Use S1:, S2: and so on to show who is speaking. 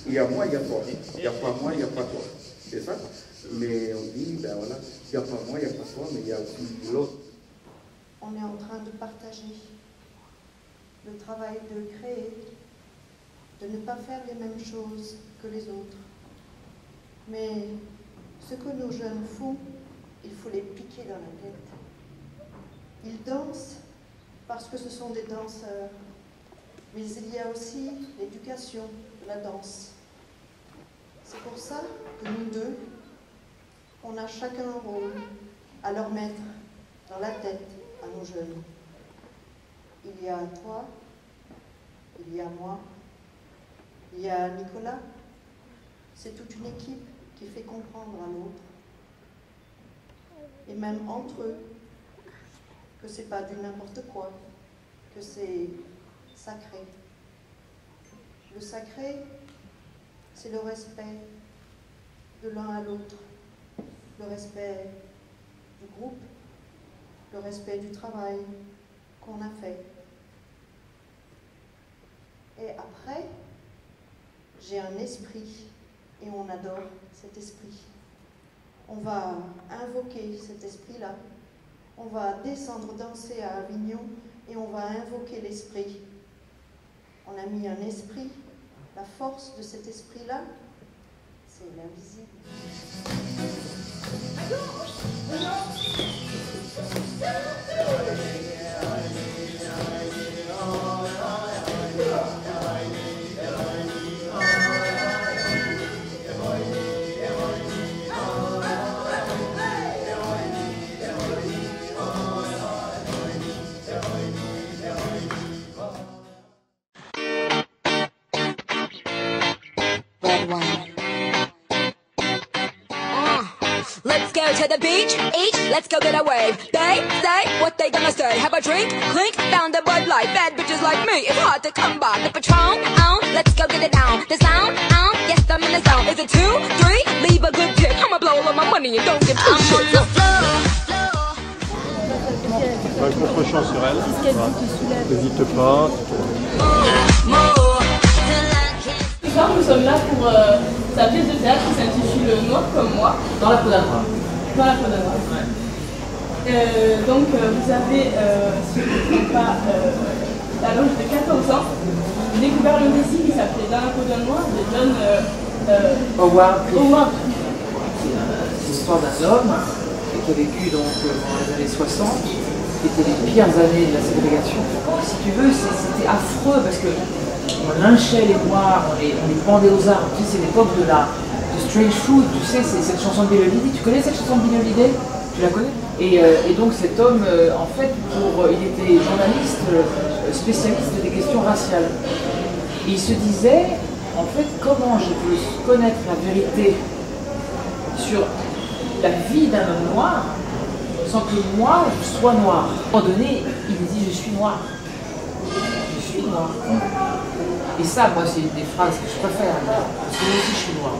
S1: Il y a moi, il y a toi. Il n'y a pas moi, il n'y a pas toi. C'est ça? Mais on dit, ben voilà, il n'y a pas moi, il n'y a pas toi, mais il y a aussi l'autre.
S2: On est en train de partager le travail de créer, de ne pas faire les mêmes choses que les autres. Mais ce que nos jeunes font, il faut les piquer dans la tête. Ils dansent parce que ce sont des danseurs, mais il y a aussi l'éducation de la danse. C'est pour ça que nous deux, on a chacun un rôle à leur mettre dans la tête à nos jeunes. Il y a toi, il y a moi, il y a Nicolas. C'est toute une équipe qui fait comprendre à l'autre, et même entre eux, que c'est pas du n'importe quoi, que c'est sacré. Le sacré, c'est le respect de l'un à l'autre, le respect du groupe, le respect du travail qu'on a fait. Et après, j'ai un esprit, et on adore cet esprit. On va invoquer cet esprit-là, on va descendre danser à Avignon, et on va invoquer l'esprit. On a mis un esprit, la force de cet esprit-là, c'est l'invisible.
S3: Let's go to the beach, let's go get a wave. They say what they gonna say. Have a drink, clink, found a Bud Light. Bad bitches like me, it's hard to come by. The Patron, let's go get it down. The sound, yes I'm in the zone. Is it 2, 3? Leave a good tip. I'ma blow all of my money and don't give two shits.
S4: Un contre-champ sur elle. N'hésite pas.
S5: Ce soir, nous sommes là pour sa pièce de théâtre qui s'intitule Noir comme moi.
S6: Dans la peau d'un noir.
S5: Dans la peau d'un noir. Donc, vous avez, si je ne me trompe pas, à l'âge de 14 ans, découvert le récit qui s'appelait Dans la peau d'un noir de John
S6: Howard.
S5: C'est
S6: l'histoire d'un homme qui a vécu donc dans les années 60, qui étaient les pires années de la ségrégation. Si tu veux, c'était affreux parce que on lynchait les noirs, on les pendait aux arbres. Tu sais, c'est l'époque de Strange Fruit, tu sais, c'est cette chanson de Bill Hallyday. Tu connais cette chanson de Bill Hallyday? Tu la connais? Et donc cet homme, en fait, il était journaliste, spécialiste des questions raciales. Et il se disait, en fait, comment je peux connaître la vérité sur la vie d'un homme noir sans que moi je sois noir. À un moment donné, il me dit je suis noir. Je suis noir. Et ça, moi, c'est une des phrases que je préfère, parce que moi aussi je suis noir.